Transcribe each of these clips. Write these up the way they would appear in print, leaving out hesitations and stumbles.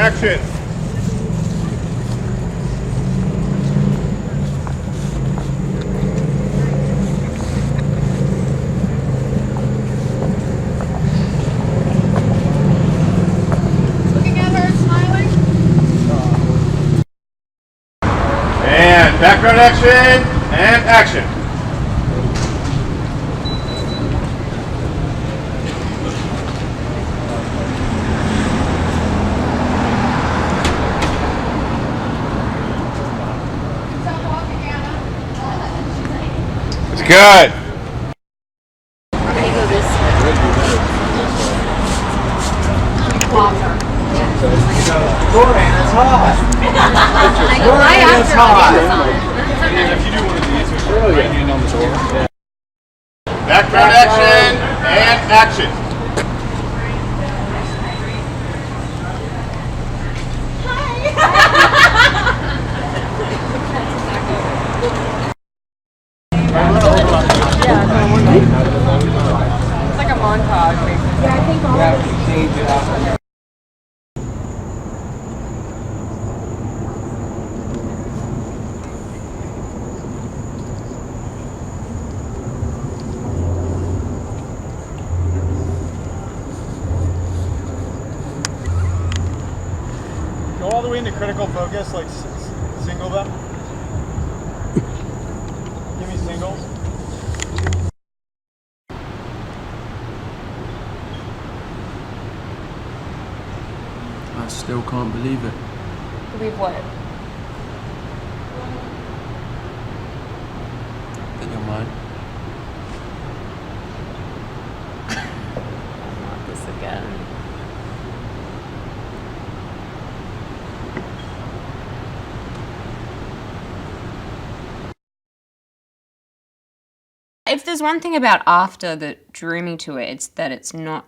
Action. Looking at her, smiling. And background action and action. It's good. Background action and action. It's like a montage. Yeah, I think all Go all the way into critical focus, like single them. Give me singles. I still can't believe it. Believe what? That you're mine. Not this again. If there's one thing about After that drew me to it, it's that it's not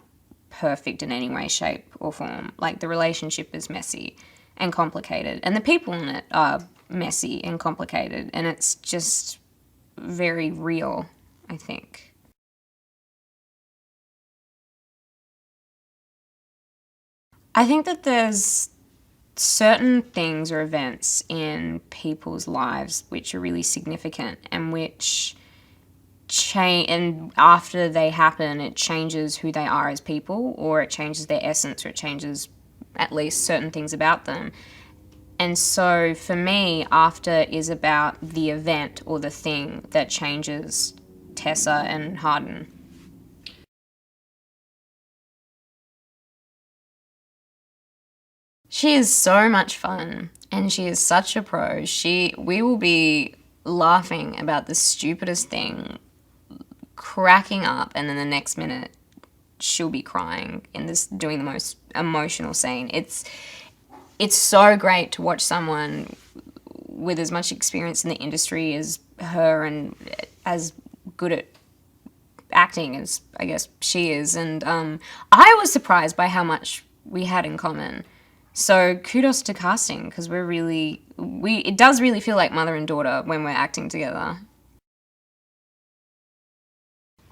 perfect in any way, shape, or form. Like, the relationship is messy and complicated, and the people in it are messy and complicated, and it's just very real, I think. I think that there's certain things or events in people's lives which are really significant and which change, and after they happen, it changes who they are as people, or it changes their essence, or it changes at least certain things about them. And so for me, After is about the event or the thing that changes Tessa and Hardin. She is so much fun, and she is such a pro. We will be laughing about the stupidest thing, cracking up, and then the next minute she'll be crying in this, doing the most emotional scene. It's so great to watch someone with as much experience in the industry as her and as good at acting as I guess she is. And I was surprised by how much we had in common. So kudos to casting, because it does really feel like mother and daughter when we're acting together.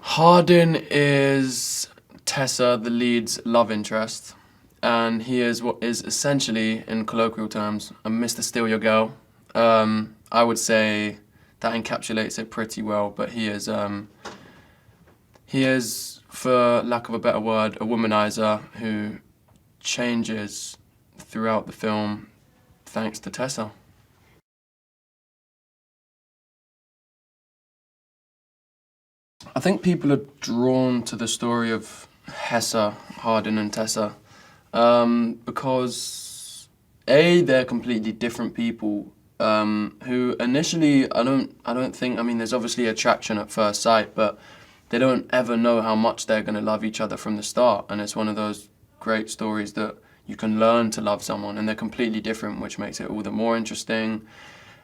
Hardin is Tessa, the lead's love interest, and he is what is essentially, in colloquial terms, a Mr. Steal Your Girl. I would say that encapsulates it pretty well, but he is, for lack of a better word, a womanizer who changes throughout the film thanks to Tessa. I think people are drawn to the story of Hessa, Hardin and Tessa, because they're completely different people who initially, I don't think, I mean, there's obviously attraction at first sight, but they don't ever know how much they're going to love each other from the start, and it's one of those great stories that you can learn to love someone, and they're completely different, which makes it all the more interesting.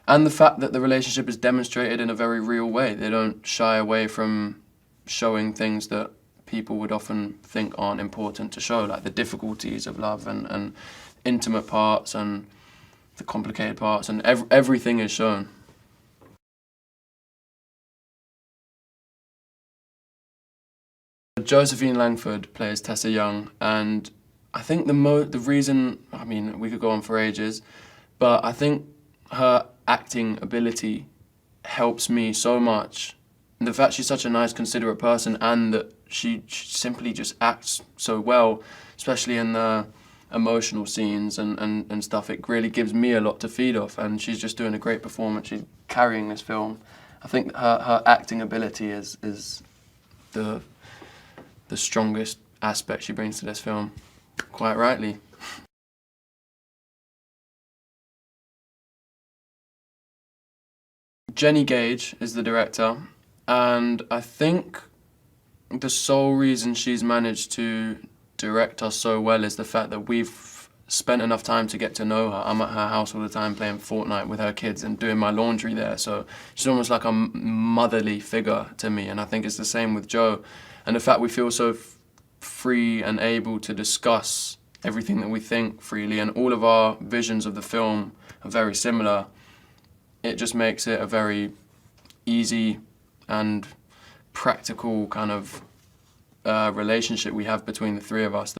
And the fact that the relationship is demonstrated in a very real way. They don't shy away from showing things that people would often think aren't important to show, like the difficulties of love and intimate parts and the complicated parts, and everything is shown. Josephine Langford plays Tessa Young, and I think the reason I mean, we could go on for ages, but I think her acting ability helps me so much. And the fact she's such a nice, considerate person, and that she simply just acts so well, especially in the emotional scenes and stuff, it really gives me a lot to feed off, and she's just doing a great performance. She's carrying this film. I think her acting ability is the strongest aspect she brings to this film, quite rightly. Jenny Gage is the director, and I think the sole reason she's managed to direct us so well is the fact that we've spent enough time to get to know her. I'm at her house all the time playing Fortnite with her kids and doing my laundry there, so she's almost like a motherly figure to me, and I think it's the same with Joe. And the fact we feel so free and able to discuss everything that we think freely, and all of our visions of the film are very similar, it just makes it a very easy and practical kind of relationship we have between the three of us.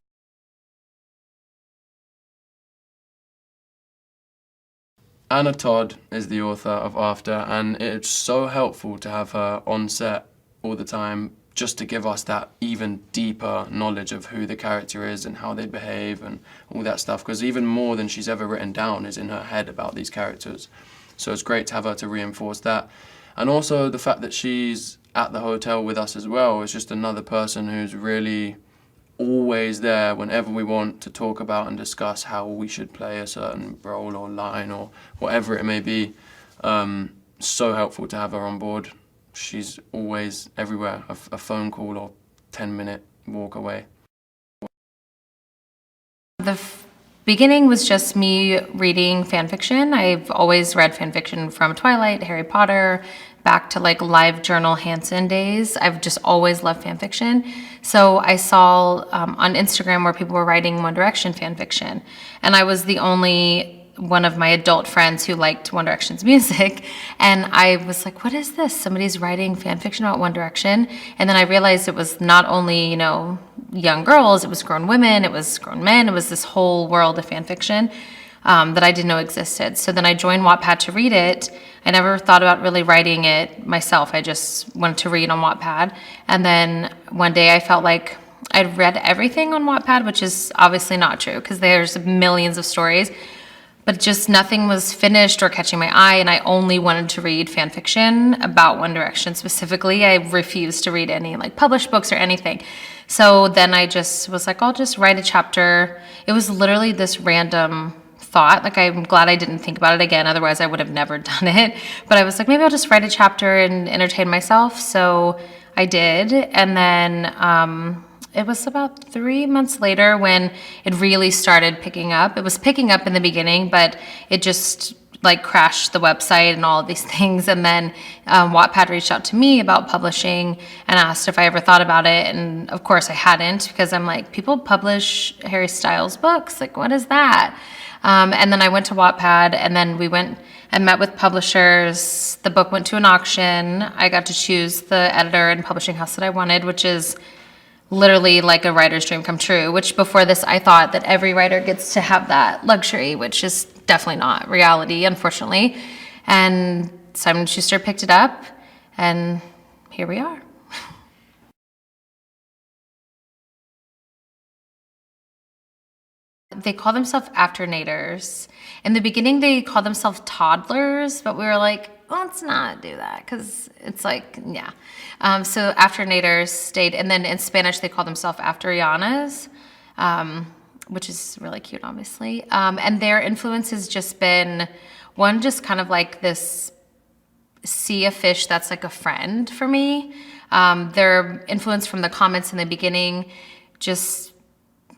Anna Todd is the author of After, and it's so helpful to have her on set all the time, just to give us that even deeper knowledge of who the character is and how they behave and all that stuff, because even more than she's ever written down is in her head about these characters. So it's great to have her to reinforce that. And also the fact that she's at the hotel with us as well is just another person who's really always there whenever we want to talk about and discuss how we should play a certain role or line or whatever it may be. So helpful to have her on board. She's always everywhere, a phone call or 10-minute walk away. The beginning was just me reading fan fiction. I've always read fan fiction from Twilight, Harry Potter, back to like live journal Hansen days. I've just always loved fan fiction. So I saw on Instagram where people were writing One Direction fan fiction, and I was the only one of my adult friends who liked One Direction's music, and I was like, what is this? Somebody's writing fan fiction about One Direction. And then I realized it was not only, you know, young girls, it was grown women, it was grown men, it was this whole world of fan fiction that I didn't know existed. So then I joined Wattpad to read it. I never thought about really writing it myself. I just wanted to read on Wattpad. And then one day I felt like I'd read everything on Wattpad, which is obviously not true because there's millions of stories, but just nothing was finished or catching my eye, and I only wanted to read fan fiction about One Direction specifically. I refused to read any like published books or anything. So then I just was like, I'll just write a chapter. It was literally this random thought. Like, I'm glad I didn't think about it again, otherwise I would have never done it. But I was like, maybe I'll just write a chapter and entertain myself. So I did, and then it was about 3 months later when it really started picking up. It was picking up in the beginning, but it just like crashed the website and all of these things. And then Wattpad reached out to me about publishing and asked if I ever thought about it. And of course I hadn't, because I'm like, people publish Harry Styles books? Like, what is that? And then I went to Wattpad, and then we went and met with publishers. The book went to an auction. I got to choose the editor and publishing house that I wanted, which is literally like a writer's dream come true, which before this I thought that every writer gets to have that luxury, which is definitely not reality, unfortunately. And Simon & Schuster picked it up, and here we are. They call themselves afternators. In the beginning, they called themselves toddlers, but we were like, let's not do that, because it's like, yeah. So afternators stayed, and then in Spanish, they call themselves afterianas, which is really cute, obviously. And their influence has just been, one, just kind of like this sea of fish that's like a friend for me. Their influence from the comments in the beginning, just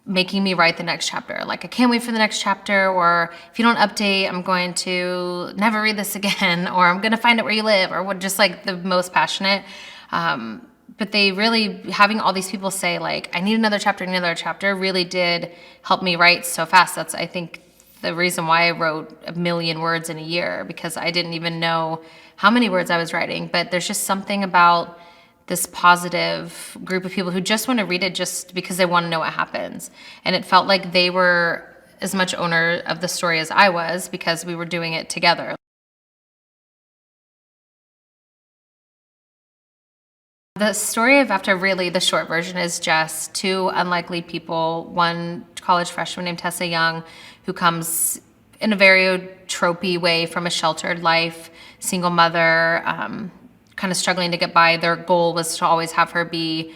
making me write the next chapter. Like, I can't wait for the next chapter, or if you don't update, I'm going to never read this again, or I'm going to find out where you live, or what, just like the most passionate. But they really, having all these people say like, I need another chapter, really did help me write so fast. That's, I think, the reason why I wrote 1 million words in a year, because I didn't even know how many words I was writing. But there's just something about this positive group of people who just want to read it just because they want to know what happens. And it felt like they were as much owner of the story as I was because we were doing it together. The story of After, really, the short version is just two unlikely people, one college freshman named Tessa Young, who comes in a very tropey way from a sheltered life, single mother, kind of struggling to get by. Their goal was to always have her be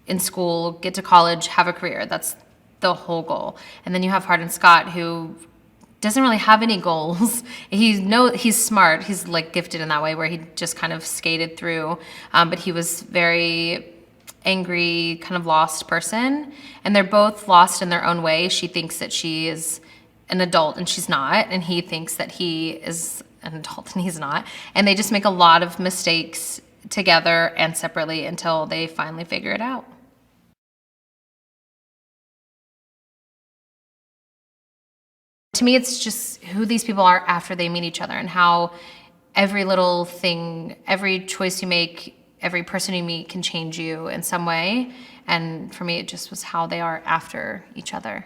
in school, get to college, have a career. That's the whole goal. And then you have Hardin Scott, who doesn't really have any goals. He's smart. He's like gifted in that way where he just kind of skated through. But he was very angry, kind of lost person. And they're both lost in their own way. She thinks that she is an adult and she's not. And he thinks that he is an adult and he's not. And they just make a lot of mistakes together and separately until they finally figure it out. To me, it's just who these people are after they meet each other and how every little thing, every choice you make, every person you meet can change you in some way. And for me, it just was how they are after each other.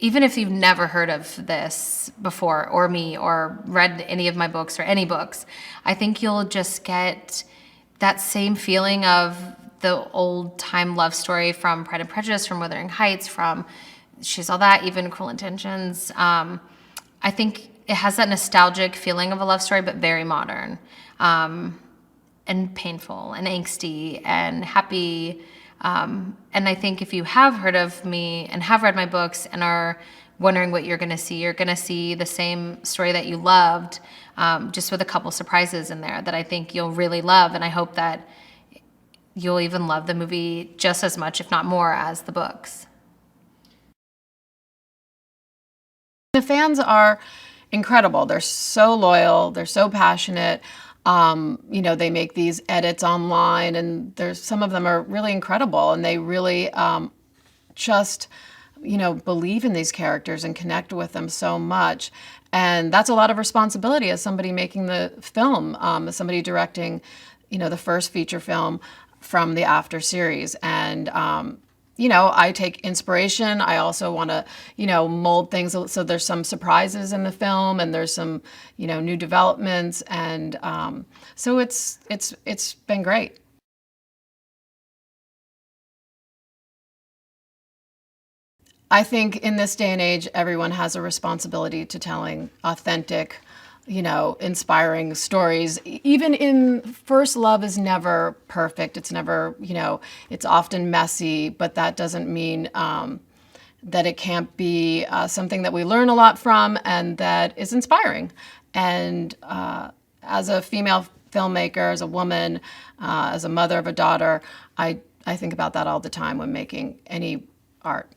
Even if you've never heard of this before, or me, or read any of my books or any books, I think you'll just get that same feeling of the old-time love story from Pride and Prejudice, from Wuthering Heights, from She's All That, even Cruel Intentions. I think it has that nostalgic feeling of a love story, but very modern, and painful, and angsty, and happy. And I think if you have heard of me and have read my books and are wondering what you're going to see the same story that you loved, just with a couple surprises in there that I think you'll really love. And I hope that you'll even love the movie just as much, if not more, as the books. The fans are incredible. They're so loyal. They're so passionate. They make these edits online, and some of them are really incredible, and they really just believe in these characters and connect with them so much. And that's a lot of responsibility as somebody making the film, as somebody directing, the first feature film from the After series. And, I take inspiration. I also want to, mold things. So there's some surprises in the film, and there's some, new developments. And so it's been great. I think in this day and age, everyone has a responsibility to telling authentic, inspiring stories. Even in first love is never perfect. It's never, it's often messy, but that doesn't mean that it can't be something that we learn a lot from and that is inspiring. And as a female filmmaker, as a woman, as a mother of a daughter, I think about that all the time when making any art.